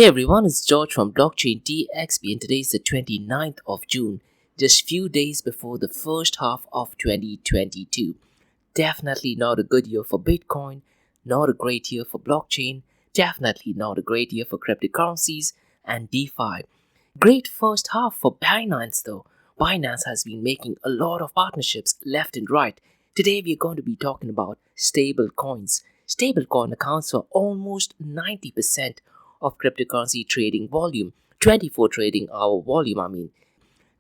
Hey everyone, it's George from Blockchain DXB and today is the 29th of June, just few days before the first half of 2022. Definitely not a good year for Bitcoin, not a great year for blockchain, definitely not a great year for cryptocurrencies and DeFi. Great first half for Binance though. Binance has been making a lot of partnerships left and right. Today we're going to be talking about stable coins. Stablecoin accounts for almost 90% of cryptocurrency trading volume, 24 trading hour volume.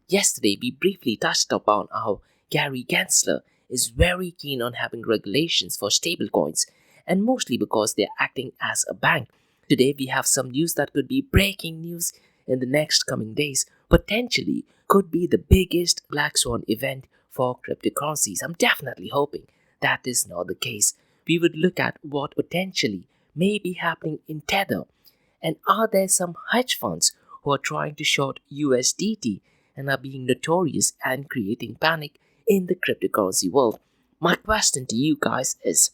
Yesterday we briefly touched upon how Gary Gensler is very keen on having regulations for stablecoins, and mostly because they're acting as a bank. Today we have some news that could be breaking news in the next coming days, potentially could be the biggest Black Swan event for cryptocurrencies. I'm definitely hoping that is not the case. We would look at what potentially may be happening in Tether. And are there some hedge funds who are trying to short USDT and are being notorious and creating panic in the cryptocurrency world? My question to you guys is,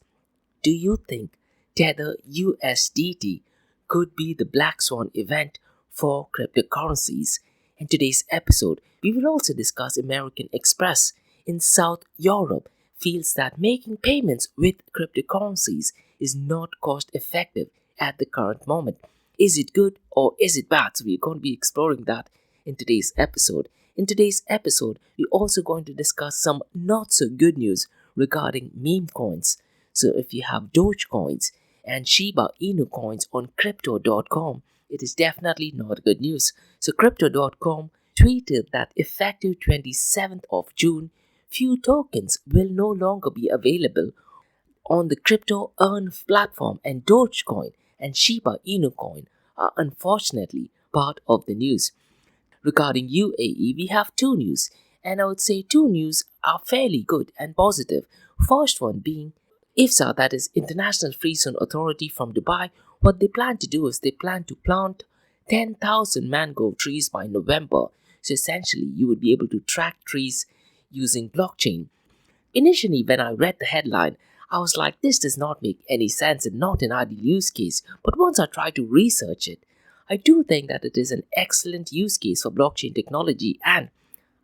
do you think Tether USDT could be the Black Swan event for cryptocurrencies? In today's episode, we will also discuss American Express in South Europe feels that making payments with cryptocurrencies is not cost effective at the current moment. Is it good or is it bad? So we're going to be exploring that in today's episode. In today's episode, we're also going to discuss some not so good news regarding meme coins. So if you have Dogecoins and Shiba Inu coins on Crypto.com, it is definitely not good news. So Crypto.com tweeted that effective 27th of June, few tokens will no longer be available on the Crypto Earn platform, and Dogecoin and Shiba Inu coin are unfortunately part of the news. Regarding UAE, we have two news, and I would say two news are fairly good and positive. First one being Ifza, that is International Free Zone Authority from Dubai. What they plan to do is they plan to plant 10,000 mangrove trees by November. So essentially, you would be able to track trees using blockchain. Initially, when I read the headline, I was like, this does not make any sense and not an ideal use case. But once I tried to research it, I do think that it is an excellent use case for blockchain technology, and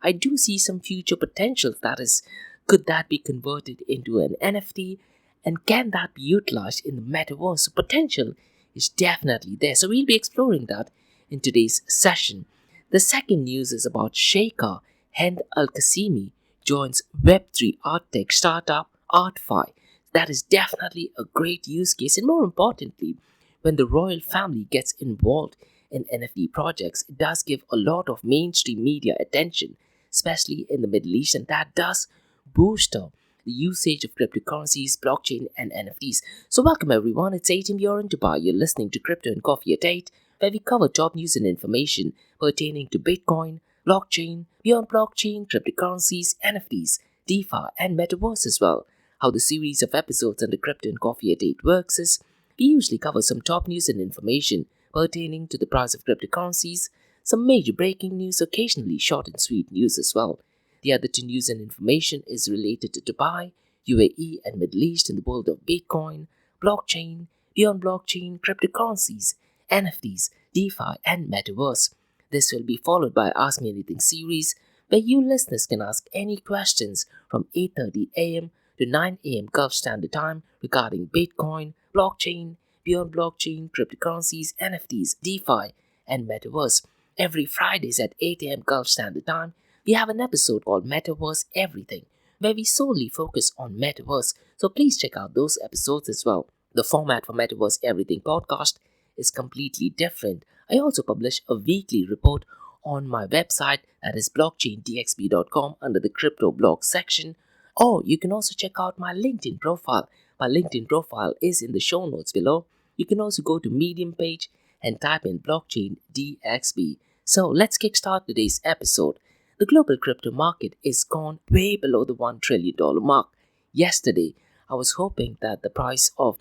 I do see some future potentials. That is, could that be converted into an NFT, and can that be utilized in the metaverse? So potential is definitely there. So we'll be exploring that in today's session. The second news is about Sheikha Hend Al Qassemi joins Web3 art tech startup Artfi. That is definitely a great use case, and more importantly, when the royal family gets involved in NFT projects, it does give a lot of mainstream media attention, especially in the Middle East, and that does boost up the usage of cryptocurrencies, blockchain, and NFTs. So welcome everyone, it's 18 here in Dubai. You're listening to Crypto and Coffee at 8, where we cover top news and information pertaining to Bitcoin, blockchain, beyond blockchain, cryptocurrencies, NFTs, DeFi, and metaverse as well. How the series of episodes under Crypto and Coffee at 8 works is, we usually cover some top news and information pertaining to the price of cryptocurrencies, some major breaking news, occasionally short and sweet news as well. The other two news and information is related to Dubai, UAE, and Middle East in the world of Bitcoin, blockchain, beyond blockchain, cryptocurrencies, NFTs, DeFi, and metaverse. This will be followed by Ask Me Anything series, where you listeners can ask any questions from 8:30 a.m. to 9 a.m. Gulf Standard Time regarding Bitcoin, blockchain, beyond blockchain, cryptocurrencies, NFTs, DeFi, and metaverse. Every Fridays at 8 a.m. Gulf Standard Time, we have an episode called Metaverse Everything, where we solely focus on metaverse. So please check out those episodes as well. The format for Metaverse Everything podcast is completely different. I also publish a weekly report on my website, that is blockchaindxb.com, under the crypto blog section. Or you can also check out my LinkedIn profile. My LinkedIn profile is in the show notes below. You can also go to Medium page and type in Blockchain DXB. So let's kickstart today's episode. The global crypto market is gone way below the $1 trillion mark. Yesterday, I was hoping that the price of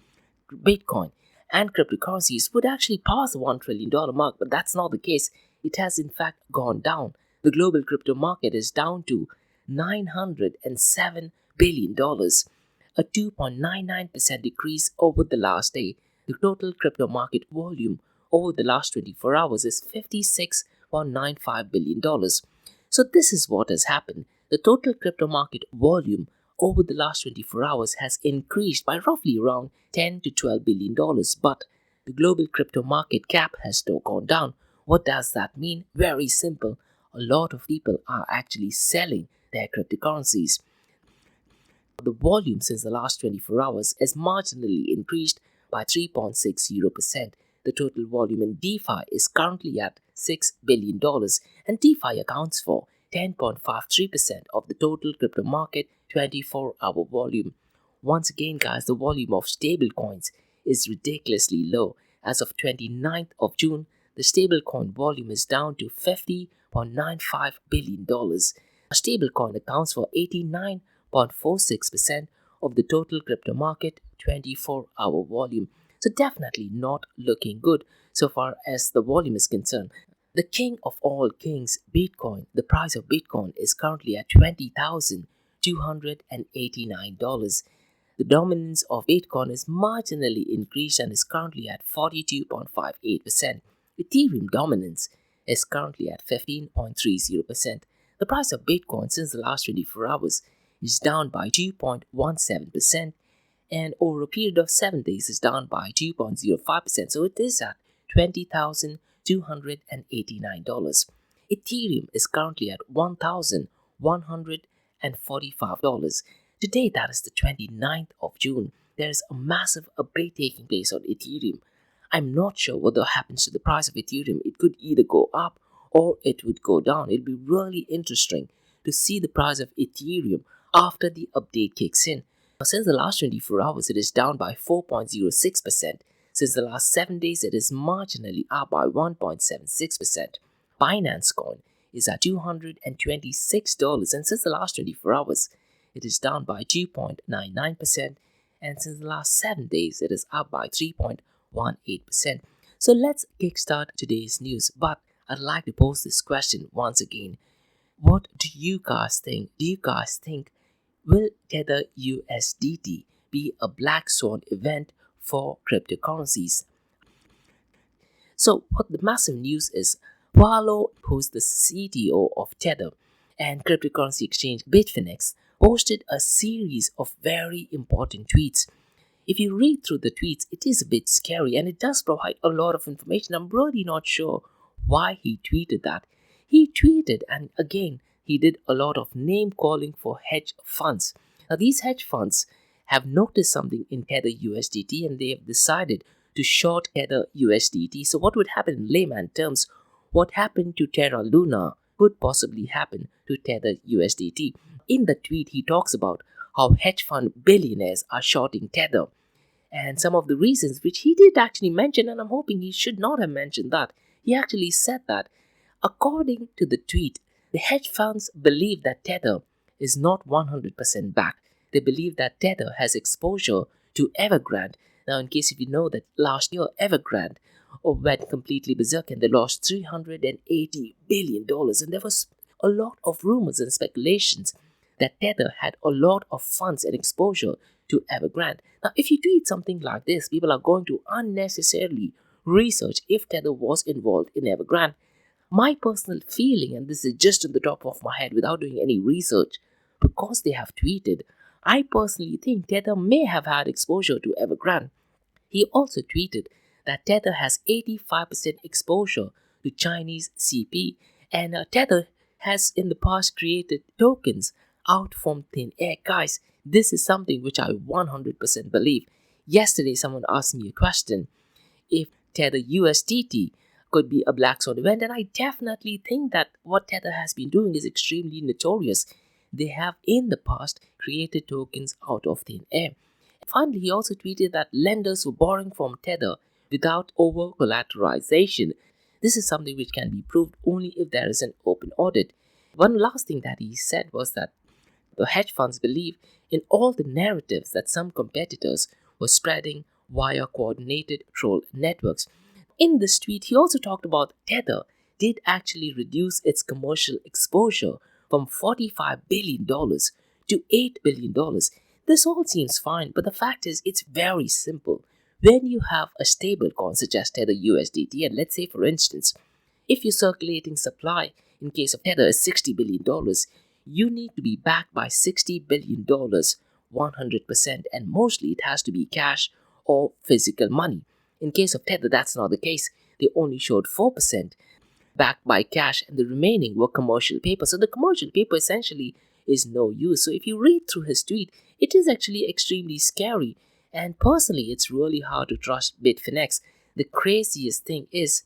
Bitcoin and cryptocurrencies would actually pass the $1 trillion mark, but that's not the case. It has in fact gone down. The global crypto market is down to $907 billion, a 2.99% decrease over the last day. The total crypto market volume over the last 24 hours is $56.95 billion. So this is what has happened. The total crypto market volume over the last 24 hours has increased by roughly around $10 to $12 billion, but the global crypto market cap has still gone down. What does that mean? Very simple. A lot of people are actually selling their cryptocurrencies. The volume since the last 24 hours has marginally increased by 3.60%. The total volume in DeFi is currently at $6 billion, and DeFi accounts for 10.53% of the total crypto market 24-hour volume. Once again, guys, the volume of stablecoins is ridiculously low. As of 29th of June, the stablecoin volume is down to $50.95 billion. A stablecoin accounts for 89.46% of the total crypto market 24-hour volume. So definitely not looking good so far as the volume is concerned. The king of all kings, Bitcoin, the price of Bitcoin is currently at $20,289. The dominance of Bitcoin is marginally increased and is currently at 42.58%. Ethereum dominance is currently at 15.30%. The price of Bitcoin since the last 24 hours is down by 2.17%, and over a period of 7 days is down by 2.05%. So it is at $20,289. Ethereum is currently at $1,145. Today, that is the 29th of June, there is a massive upgrade taking place on Ethereum. I'm not sure what happens to the price of Ethereum. It could either go up or it would go down. It'll be really interesting to see the price of Ethereum after the update kicks in. Now, since the last 24 hours, it is down by 4.06%. Since the last 7 days, it is marginally up by 1.76%. Binance Coin is at $226, and since the last 24 hours, it is down by 2.99%, and since the last 7 days, it is up by 3.18%. So let's kickstart today's news, but I'd like to pose this question once again. What do you guys think? Do you guys think will Tether USDT be a Black Swan event for cryptocurrencies? So what the massive news is, Paolo, who's the CTO of Tether and cryptocurrency exchange Bitfinex, posted a series of very important tweets. If you read through the tweets, it is a bit scary and it does provide a lot of information. I'm really not sure why he tweeted that. He tweeted, and again, he did a lot of name calling for hedge funds. Now, these hedge funds have noticed something in Tether USDT and they have decided to short Tether USDT. So what would happen in layman terms? What happened to Terra Luna could possibly happen to Tether USDT. In the tweet, he talks about how hedge fund billionaires are shorting Tether, and some of the reasons which he did actually mention, and I'm hoping he should not have mentioned that. He actually said that, according to the tweet, the hedge funds believe that Tether is not 100% back. They believe that Tether has exposure to Evergrande. Now, in case if you know that last year Evergrande went completely berserk and they lost $380 billion, and there was a lot of rumors and speculations that Tether had a lot of funds and exposure to Evergrande. Now, if you tweet something like this, people are going to unnecessarily research if Tether was involved in Evergrande. My personal feeling, and this is just on the top of my head without doing any research, because they have tweeted, I personally think Tether may have had exposure to Evergrande. He also tweeted that Tether has 85% exposure to Chinese CP, and Tether has in the past created tokens out from thin air. Guys, this is something which I 100% believe. Yesterday, someone asked me a question if Tether USDT could be a Black Swan event, and I definitely think that what Tether has been doing is extremely notorious. They have in the past created tokens out of thin air. Finally, he also tweeted that lenders were borrowing from Tether without over collateralization. This is something which can be proved only if there is an open audit. One last thing that he said was that the hedge funds believe in all the narratives that some competitors were spreading via coordinated troll networks. In this tweet, he also talked about Tether did actually reduce its commercial exposure from $45 billion to $8 billion. This all seems fine, but the fact is it's very simple. When you have a stable coin such as Tether USDT, and let's say for instance, if your circulating supply in case of Tether is $60 billion, you need to be backed by $60 billion 100%, and mostly it has to be cash or physical money. In case of Tether, that's not the case. They only showed 4% backed by cash, and the remaining were commercial paper. So the commercial paper essentially is no use. So if you read through his tweet, it is actually extremely scary. And personally, it's really hard to trust Bitfinex. The craziest thing is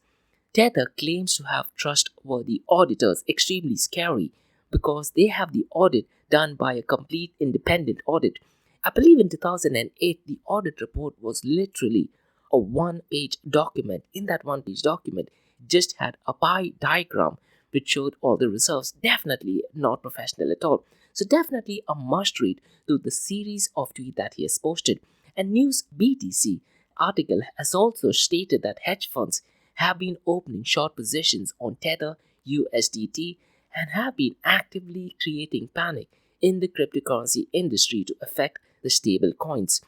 Tether claims to have trustworthy auditors, extremely scary because they have the audit done by a complete independent audit. I believe in 2008, the audit report was literally a one-page document. In that one-page document, it just had a pie diagram which showed all the reserves. Definitely not professional at all. So definitely a must read to the series of tweets that he has posted. And News BTC article has also stated that hedge funds have been opening short positions on Tether USDT and have been actively creating panic in the cryptocurrency industry to affect the stable coins.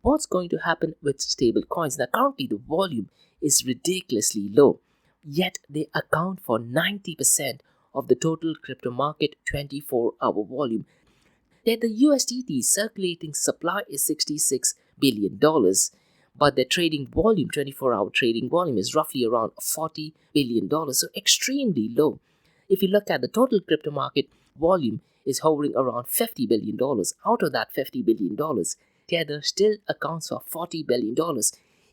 What's going to happen with stable coins? Now, currently the volume is ridiculously low, yet they account for 90% of the total crypto market 24-hour volume. That the USDT circulating supply is $66 billion, but the trading volume, 24-hour trading volume, is roughly around $40 billion, so extremely low. If you look at the total crypto market volume is hovering around $50 billion. Out of that $50 billion, Tether still accounts for $40 billion.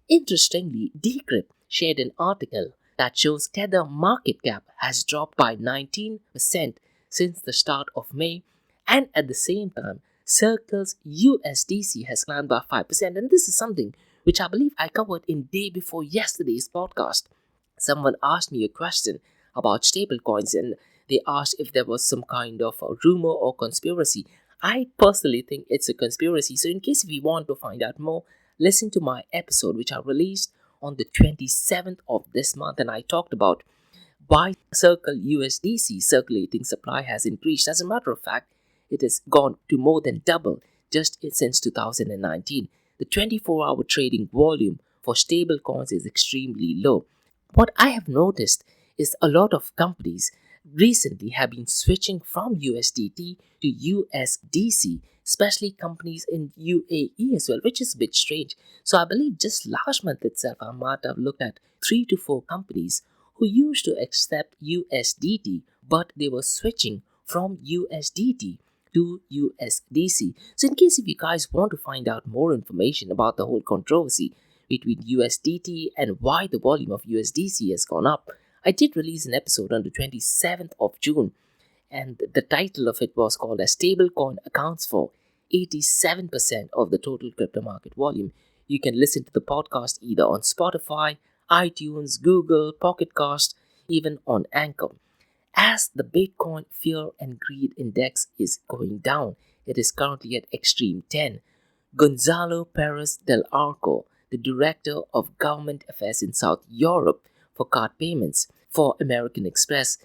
Interestingly, Decrypt shared an article that shows Tether market cap has dropped by 19% since the start of May, and at the same time, Circle's USDC has climbed by 5%. And this is something which I believe I covered in day before yesterday's podcast. Someone asked me a question about stablecoins, and they asked if there was some kind of a rumor or conspiracy. I personally think it's a conspiracy. So in case if you want to find out more, listen to my episode which I released on the 27th of this month, and I talked about why Circle USDC circulating supply has increased. As a matter of fact, it has gone to more than double just since 2019. The 24-hour trading volume for stable coins is extremely low. What I have noticed is a lot of companies recently have been switching from USDT to USDC, especially companies in UAE as well, which is a bit strange. So I believe just last month itself, I might have looked at 3 to 4 companies who used to accept USDT, but they were switching from USDT to USDC. So in case if you guys want to find out more information about the whole controversy between USDT and why the volume of USDC has gone up, I did release an episode on the 27th of June, and the title of it was called as Stablecoin Accounts for 87% of the total crypto market volume. You can listen to the podcast either on Spotify, iTunes, Google, Pocket Cast, even on Anchor. As the Bitcoin Fear and Greed Index is going down, it is currently at extreme 10. Gonzalo Perez del Arco, the Director of Government Affairs in South Europe for card payments for American Express,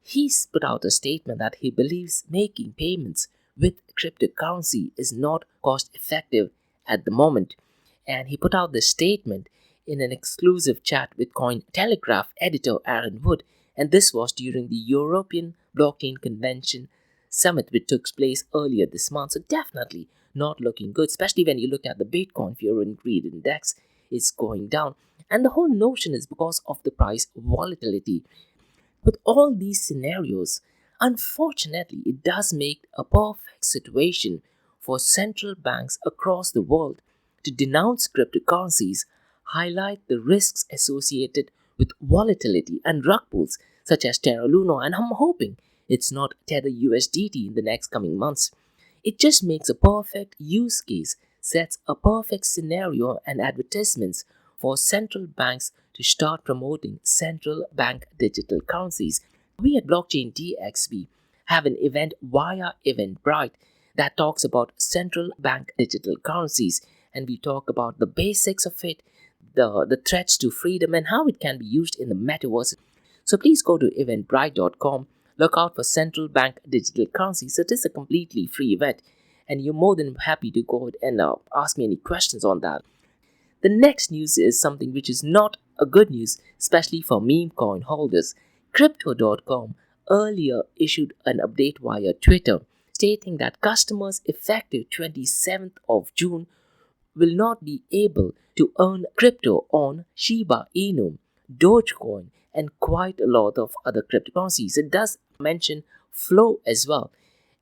he's put out a statement that he believes making payments with cryptocurrency is not cost effective at the moment. And he put out this statement in an exclusive chat with Cointelegraph editor Aaron Wood, and this was during the European Blockchain Convention Summit which took place earlier this month. So definitely not looking good, especially when you look at the Bitcoin Fear and Greed Index is going down. And the whole notion is because of the price volatility. With all these scenarios, unfortunately, it does make a perfect situation for central banks across the world to denounce cryptocurrencies, highlight the risks associated with volatility and rug pulls such as Terra Luna, and I'm hoping it's not Tether USDT in the next coming months. It just makes a perfect use case, sets a perfect scenario and advertisements for central banks to start promoting central bank digital currencies. We at Blockchain DXB have an event via Eventbrite that talks about central bank digital currencies, and we talk about the basics of it, the threats to freedom, and how it can be used in the metaverse. So please go to eventbrite.com, look out for central bank digital currencies. It is a completely free event, and you're more than happy to go ahead and ask me any questions on that. The next news is something which is not a good news, especially for meme coin holders. Crypto.com earlier issued an update via Twitter stating that customers effective 27th of June will not be able to earn crypto on Shiba Inu, Dogecoin, and quite a lot of other cryptocurrencies. It does mention Flow as well.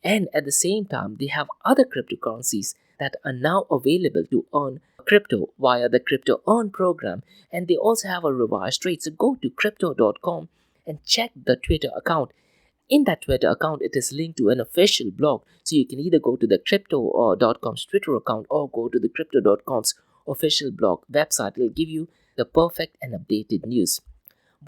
And at the same time, they have other cryptocurrencies that are now available to earn crypto via the Crypto Earn program. And they also have a revised rate. So go to crypto.com and check the Twitter account. In that Twitter account, it is linked to an official blog. So you can either go to the crypto.com's Twitter account or go to the crypto.com's official blog website. It will give you the perfect and updated news.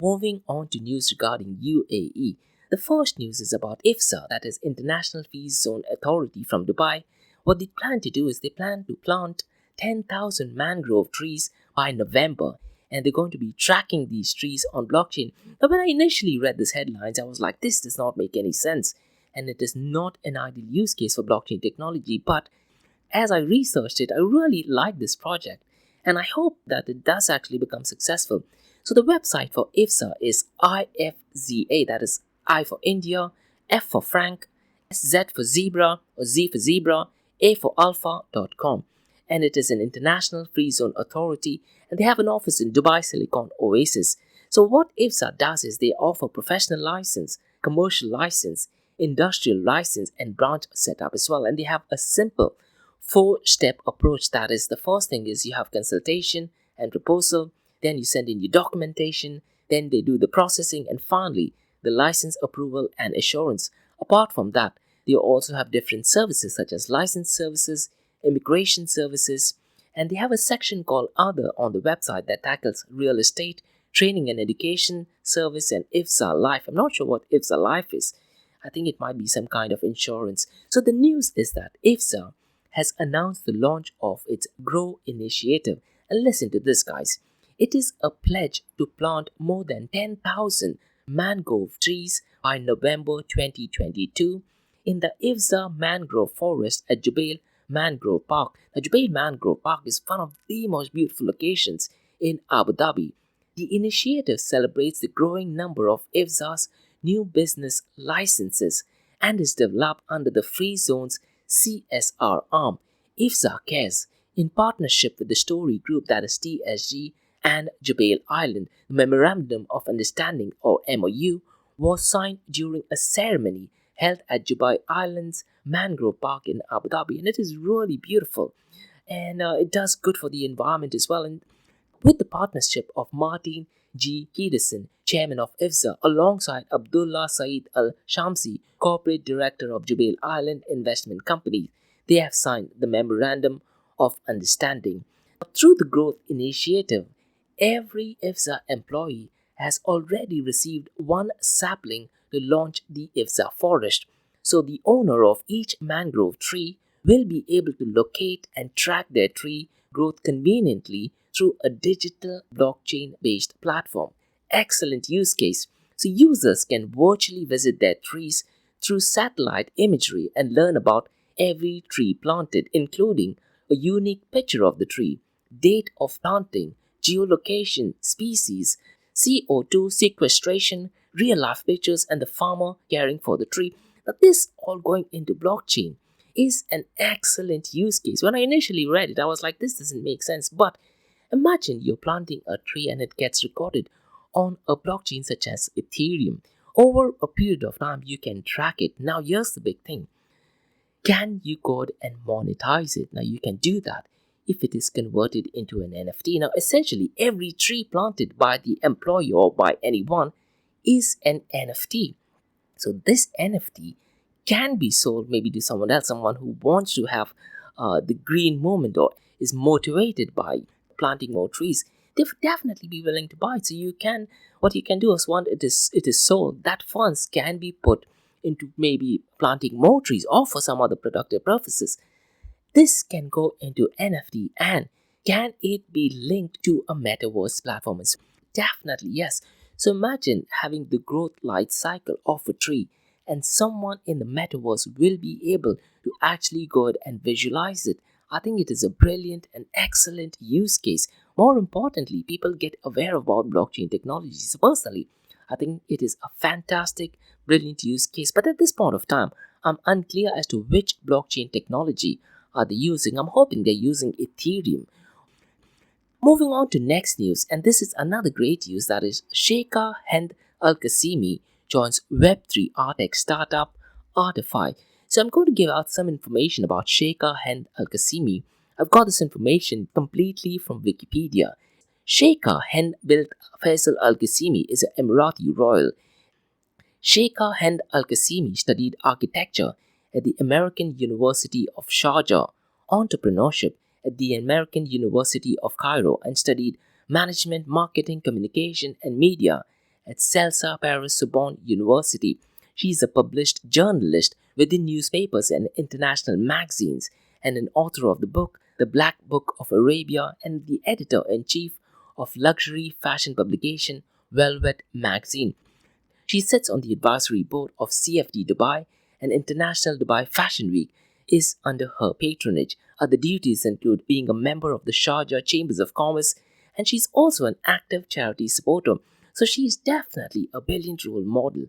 Moving on to news regarding UAE. The first news is about Ifza, that is International Free Zone Authority from Dubai. What they plan to do is they plan to plant 10,000 mangrove trees by November, and they're going to be tracking these trees on blockchain. Now, when I initially read these headlines, I was like, this does not make any sense, and it is not an ideal use case for blockchain technology. But as I researched it, I really like this project, and I hope that it does actually become successful. So the website for Ifza is IFZA, that is I for India, F for Frank, Z for Zebra, or Z for Zebra, A for Alpha.com. And it is an international free zone authority, and they have an office in Dubai Silicon Oasis. So what Ifza does is they offer professional license, commercial license, industrial license, and branch setup as well. And they have a simple 4-step approach. That is, the first thing is you have consultation and proposal, then you send in your documentation, then they do the processing, and finally the license approval and assurance. Apart from that, they also have different services such as license services, immigration services, and they have a section called Other on the website that tackles real estate, training and education, service, and Ifza Life. I'm not sure what Ifza Life is. I think it might be some kind of insurance. So the news is that Ifza has announced the launch of its Grow initiative. And listen to this, guys. It is a pledge to plant more than 10,000 mangrove trees by November 2022 in the Ifza Mangrove Forest at Jubail Mangrove Park. Now, Jubail Mangrove Park is one of the most beautiful locations in Abu Dhabi. The initiative celebrates the growing number of Ifza's new business licenses and is developed under the Free Zone's CSR arm, Ifza Cares, in partnership with the Story Group, that is TSG, and Jubail Island. The Memorandum of Understanding, or MOU, was signed during a ceremony held at Jubail Island's Mangrove Park in Abu Dhabi, and it is really beautiful, and it does good for the environment as well. And with the partnership of Martin G. Pedersen, chairman of Ifza, alongside Abdullah Saeed Al Shamsi, corporate director of Jubail Island Investment Company, they have signed the Memorandum of Understanding. Through the Growth Initiative, every Ifza employee has already received one sapling to launch the Ifza forest. So the owner of each mangrove tree will be able to locate and track their tree growth conveniently through a digital blockchain-based platform. Excellent use case. So users can virtually visit their trees through satellite imagery and learn about every tree planted, including a unique picture of the tree, date of planting, geolocation, species, CO2 sequestration, real-life pictures, and the farmer caring for the tree. Now, this all going into blockchain is an excellent use case. When I initially read it, I was like, this doesn't make sense. But imagine you're planting a tree and it gets recorded on a blockchain such as Ethereum. Over a period of time, you can track it. Now, here's the big thing. Can you go and monetize it? Now, you can do that if it is converted into an NFT. Now, essentially, every tree planted by the employee or by anyone is an NFT. So this NFT can be sold maybe to someone else, someone who wants to have the green movement or is motivated by planting more trees. They would definitely be willing to buy it. So what you can do is, once it is sold, that funds can be put into maybe planting more trees or for some other productive purposes. This can go into NFT, and can it be linked to a metaverse platform? Definitely yes. So imagine having the growth life cycle of a tree, and someone in the metaverse will be able to actually go ahead and visualize it. I think it is a brilliant and excellent use case. More importantly, people get aware about blockchain technology. So personally, I think it is a fantastic, brilliant use case. But at this point of time, I'm unclear as to which blockchain technology are they using. I'm hoping they're using Ethereum. Moving on to next news, and this is another great news, that is Sheikha Hend Al Qassemi joins Web3 art startup Artfi. So I'm going to give out some information about Sheikha Hend Al Qassemi. I've got this information completely from Wikipedia. Sheikha Hend bint Faisal Al Qassemi is an Emirati royal. Sheikha Hend Al Qassemi studied architecture at the American University of Sharjah, entrepreneurship at the American University of Cairo, and studied management, marketing, communication, and media at Celsa Paris Sorbonne University. She is a published journalist within newspapers and international magazines, and an author of the book The Black Book of Arabia, and the editor-in-chief of luxury fashion publication Velvet Magazine. She sits on the advisory board of CFD Dubai, and International Dubai Fashion Week is under her patronage. Other duties include being a member of the Sharjah Chambers of Commerce, and she's also an active charity supporter. So she's definitely a brilliant role model.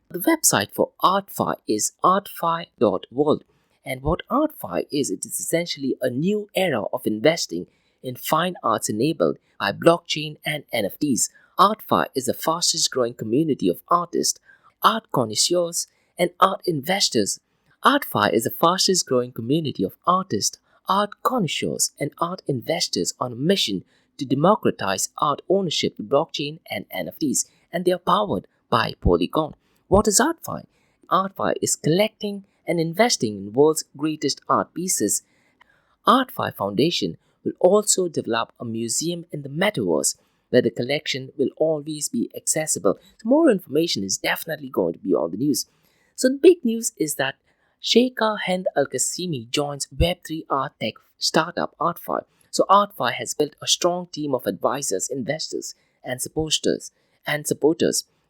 The website for Artfi is artfi.world. And what Artfi is, it is essentially a new era of investing in fine arts enabled by blockchain and NFTs. Artfi is the fastest growing community of artists, art connoisseurs, and art investors. Artfi is the fastest growing community of artists, art connoisseurs, and art investors on a mission to democratize art ownership with blockchain and NFTs, and they are powered by Polygon. What is Artfi? Artfi is collecting and investing in the world's greatest art pieces. Artfi Foundation will also develop a museum in the metaverse where the collection will always be accessible. So more information is definitely going to be on the news. So the big news is that Sheikha Hend Al Qassemi joins Web3 art tech startup Artfi. So Artfi has built a strong team of advisors, investors, and supporters.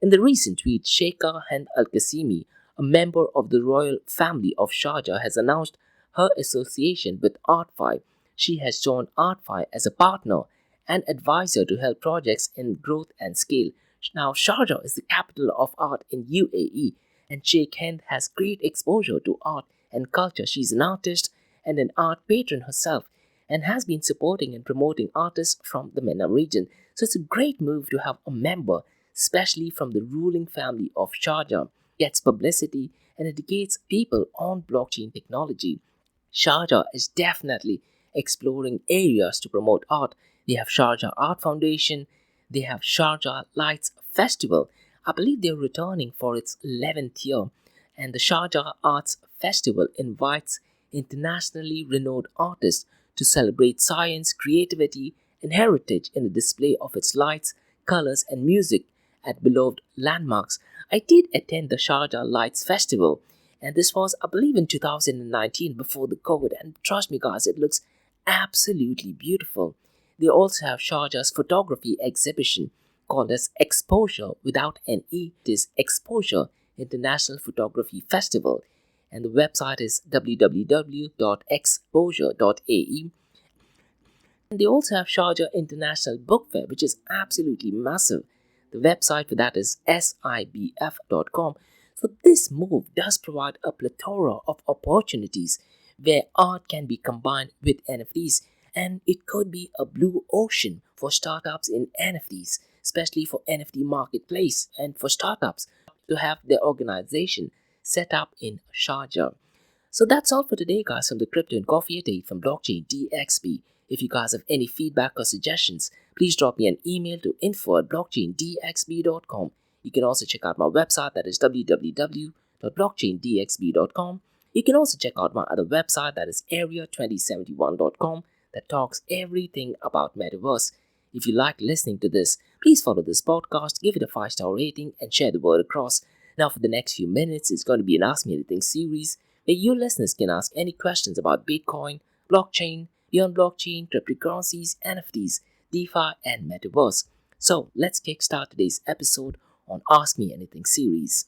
In the recent tweet, Sheikha Hend Al Qassemi, a member of the royal family of Sharjah, has announced her association with Artfi. She has joined Artfi as a partner and advisor to help projects in growth and scale. Now, Sharjah is the capital of art in UAE, and Sheikha Hend has great exposure to art and culture. She's an artist and an art patron herself, and has been supporting and promoting artists from the MENA region. So it's a great move to have a member, especially from the ruling family of Sharjah, gets publicity and educates people on blockchain technology. Sharjah is definitely exploring areas to promote art. They have Sharjah Art Foundation, they have Sharjah Lights Festival. I believe they're returning for its 11th year, and the Sharjah Arts Festival invites internationally renowned artists to celebrate science, creativity, and heritage in a display of its lights, colors, and music at beloved landmarks. I did attend the Sharjah Lights Festival, and this was, I believe, in 2019 before the COVID, and trust me guys, it looks absolutely beautiful. They also have Sharjah's photography exhibition called as Exposure without an E. It is Exposure International Photography Festival, and the website is www.exposure.ae. And they also have Sharjah International Book Fair, which is absolutely massive. The website for that is sibf.com. So this move does provide a plethora of opportunities where art can be combined with NFTs, and it could be a blue ocean for startups in NFTs, especially for NFT marketplace and for startups to have their organization set up in Sharjah. So that's all for today, guys, from the Crypto and Coffee Update from Blockchain DXB. If you guys have any feedback or suggestions, please drop me an email to info@blockchaindxb.com. You can also check out my website, that is www.blockchaindxb.com. You can also check out my other website, that is area2071.com, that talks everything about Metaverse. If you like listening to this, please follow this podcast, give it a 5-star rating, and share the word across. Now for the next few minutes, it's going to be an Ask Me Anything series, where you listeners can ask any questions about Bitcoin, blockchain, beyond blockchain, cryptocurrencies, NFTs, DeFi, and Metaverse. So let's kickstart today's episode on Ask Me Anything series.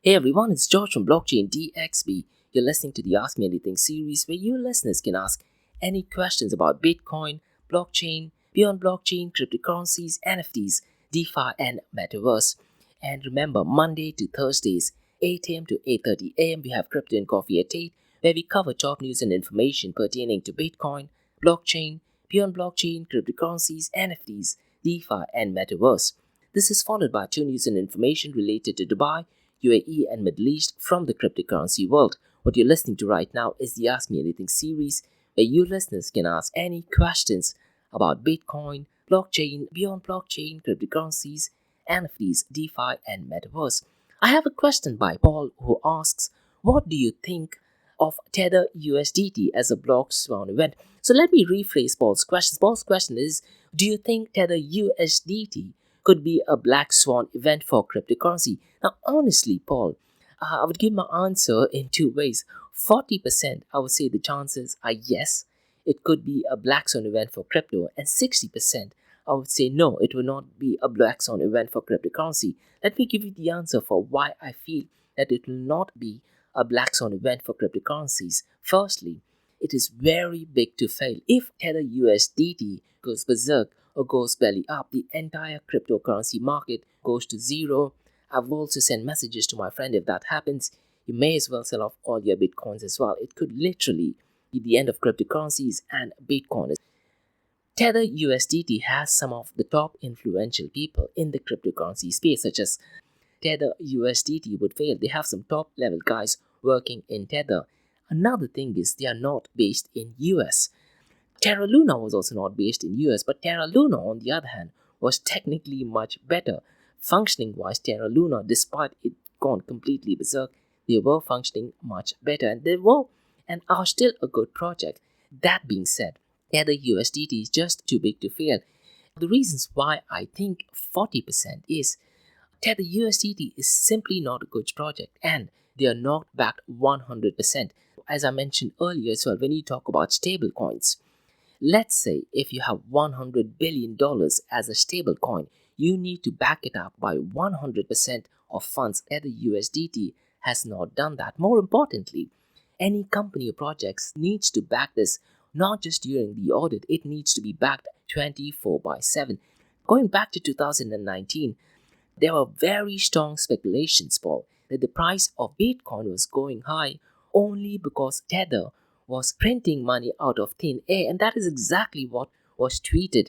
Hey everyone, it's George from Blockchain DXB. You're listening to the Ask Me Anything series where you listeners can ask any questions about Bitcoin, blockchain, beyond blockchain, cryptocurrencies, NFTs, DeFi, and Metaverse. And remember, Monday to Thursdays, 8 a.m. to 8:30 a.m., we have Crypto and Coffee at 8, where we cover top news and information pertaining to Bitcoin, blockchain, beyond blockchain, cryptocurrencies, NFTs, DeFi, and Metaverse. This is followed by 2 news and information related to Dubai, UAE, and Middle East from the cryptocurrency world. What you're listening to right now is the Ask Me Anything series, where you listeners can ask any questions about Bitcoin, blockchain, beyond blockchain, cryptocurrencies, NFTs, DeFi, and Metaverse. I have a question by Paul who asks, what do you think of Tether USDT as a Black Swan event? So let me rephrase Paul's question. Paul's question is, do you think Tether USDT could be a Black Swan event for cryptocurrency? Now, honestly, Paul, I would give my answer in 2 ways. 40%, I would say the chances are yes, it could be a Black Swan event for crypto, and 60%, I would say no, it will not be a Black Swan event for cryptocurrency. Let me give you the answer for why I feel that it will not be a Black Swan event for cryptocurrencies. Firstly, it is very big to fail. If Tether USDT goes berserk or goes belly up, the entire cryptocurrency market goes to zero. I've also sent messages to my friend, if that happens, you may as well sell off all your Bitcoins as well. It could literally be the end of cryptocurrencies and Bitcoin. Tether USDT has some of the top influential people in the cryptocurrency space, such as Tether USDT would fail. They have some top level guys working in Tether. Another thing is they are not based in US. Terra Luna was also not based in US, but Terra Luna, on the other hand, was technically much better. Functioning wise, Terra Luna, despite it gone completely berserk, they were functioning much better, and they were and are still a good project. That being said, Tether USDT is just too big to fail. The reasons why I think 40% is Tether USDT is simply not a good project, and they are not backed 100%. As I mentioned earlier as well, when you talk about stable coins, let's say if you have $100 billion as a stable coin, you need to back it up by 100% of funds. Tether USDT has not done that. More importantly, any company or projects needs to back this not just during the audit, it needs to be backed 24/7. Going back to 2019, there were very strong speculations, Paul, that the price of Bitcoin was going high only because Tether was printing money out of thin air, and that is exactly what was tweeted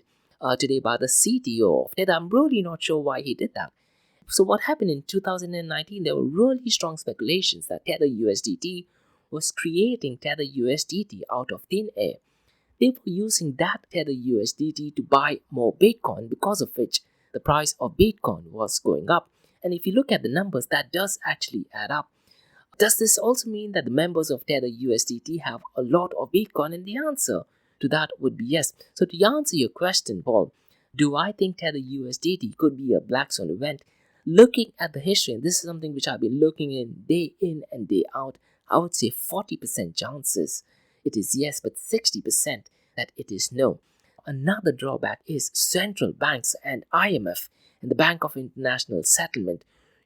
today by the CTO of Tether. I'm really not sure why he did that. So what happened in 2019, there were really strong speculations that Tether USDT was creating Tether USDT out of thin air. They were using that Tether USDT to buy more Bitcoin, because of which the price of Bitcoin was going up. And if you look at the numbers, that does actually add up. Does this also mean that the members of Tether USDT have a lot of Bitcoin? And the answer to that would be yes. So to answer your question, Paul, do I think Tether USDT could be a Black Swan event? Looking at the history, and this is something which I've been looking in and day out, I would say 40% chances it is yes, but 60% that it is no. Another drawback is central banks and IMF and the Bank of International Settlement.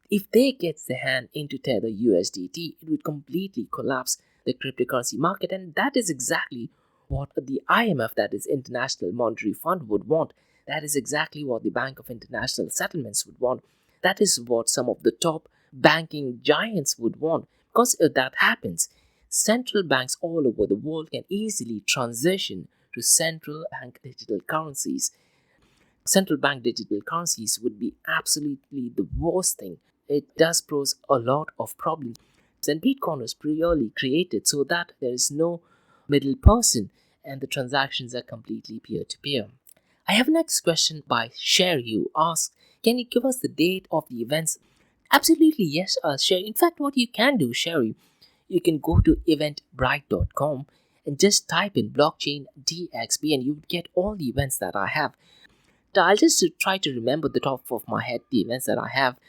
If they get their hand into Tether USDT, it would completely collapse the cryptocurrency market, and that is exactly what the IMF, that is International Monetary Fund, would want. That is exactly what the Bank of International Settlements would want. That is what some of the top banking giants would want. Because if that happens, central banks all over the world can easily transition to central bank digital currencies. Central bank digital currencies would be absolutely the worst thing. It does pose a lot of problems. And Bitcoin was purely created so that there is no middle person and the transactions are completely peer-to-peer. I have a next question by Sherry, who asks, can you give us the date of the events? Absolutely yes, Sherry. In fact, what you can do, Sherry, you can go to eventbrite.com and just type in Blockchain DXB and you would get all the events that I have. I'll just try to remember the top of my head the events that I have.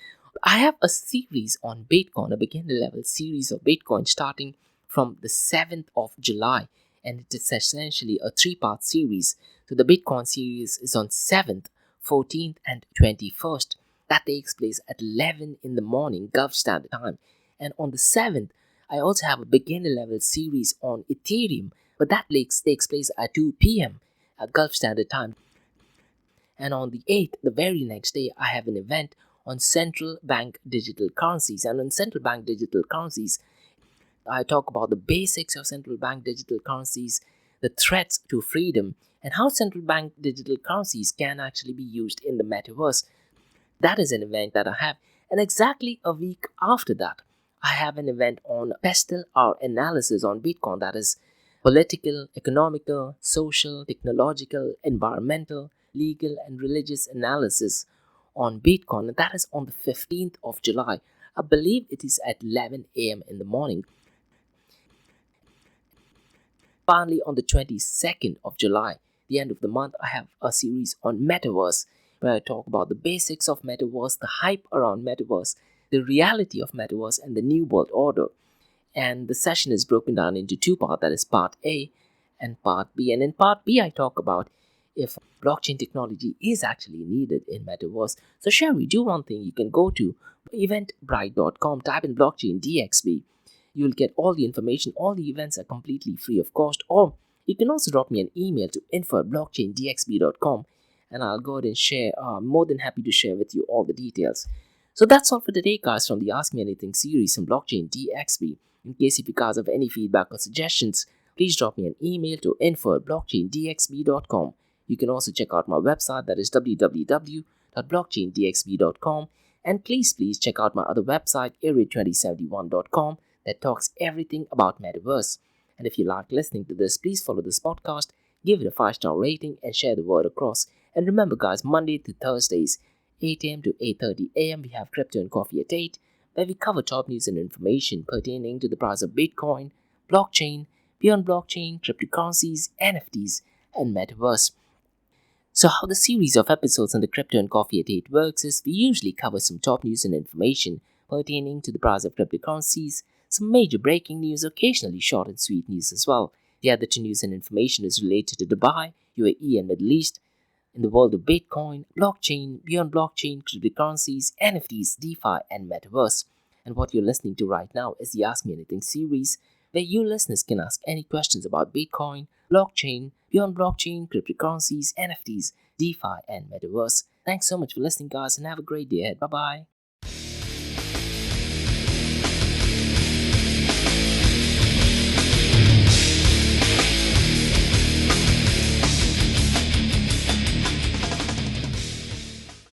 I have a series on Bitcoin, a beginner level series of Bitcoin starting from the 7th of July, and it is essentially a 3-part series. So the Bitcoin series is on 7th, 14th and 21st. That takes place at 11 in the morning Gulf Standard Time. And on the 7th, I also have a beginner level series on Ethereum, but that takes place at 2 p.m. Gulf Standard Time. And on the 8th, the very next day, I have an event on Central Bank Digital Currencies. And on Central Bank Digital Currencies, I talk about the basics of central bank digital currencies, the threats to freedom, and how central bank digital currencies can actually be used in the metaverse. That is an event that I have. And exactly a week after that, I have an event on pestle or analysis on Bitcoin, that is political, economical, social, technological, environmental, legal, and religious analysis on Bitcoin. And that is on the 15th of July. I believe it is at 11 a.m. in the morning. Finally, on the 22nd of July, the end of the month, I have a series on Metaverse where I talk about the basics of Metaverse, the hype around Metaverse, the reality of Metaverse, and the New World Order. And the session is broken down into two parts, that is part A and part B. And in part B, I talk about if blockchain technology is actually needed in Metaverse. So shall we do one thing? You can go to eventbrite.com, type in Blockchain DXB. You'll get all the information. All the events are completely free of cost. Or you can also drop me an email to info@blockchaindxb.com and I'll go ahead and share. I'm more than happy to share with you all the details. So that's all for today, guys, from the Ask Me Anything series from Blockchain DXB. In case if you guys have any feedback or suggestions, please drop me an email to info@blockchaindxb.com. You can also check out my website, that is www.blockchaindxb.com. And please check out my other website, area2071.com, that talks everything about Metaverse. And if you like listening to this, please follow this podcast, give it a 5-star rating, and share the word across. And remember, guys, Monday to Thursdays, 8 a.m. to 8:30 a.m., we have Crypto and Coffee at 8, where we cover top news and information pertaining to the price of Bitcoin, blockchain, beyond blockchain, cryptocurrencies, NFTs, and Metaverse. So how the series of episodes on the Crypto and Coffee at 8 works is we usually cover some top news and information pertaining to the price of cryptocurrencies, some major breaking news, occasionally short and sweet news as well. The other two news and information is related to Dubai, UAE, and Middle East. In the world of Bitcoin, blockchain, beyond blockchain, cryptocurrencies, NFTs, DeFi, and Metaverse. And what you're listening to right now is the Ask Me Anything series, where you listeners can ask any questions about Bitcoin, blockchain, beyond blockchain, cryptocurrencies, NFTs, DeFi, and Metaverse. Thanks so much for listening, guys, and have a great day ahead. Bye-bye.